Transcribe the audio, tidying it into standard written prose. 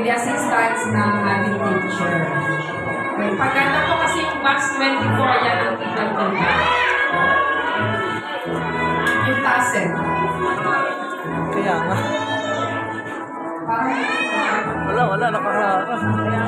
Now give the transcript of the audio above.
the assistance ng ating teacher. Okay. Pagkanta po kasi yung box 24, yan ang kita-kita. Yung tassel. Kaya nga. Parang Wala, nakaharap. kaya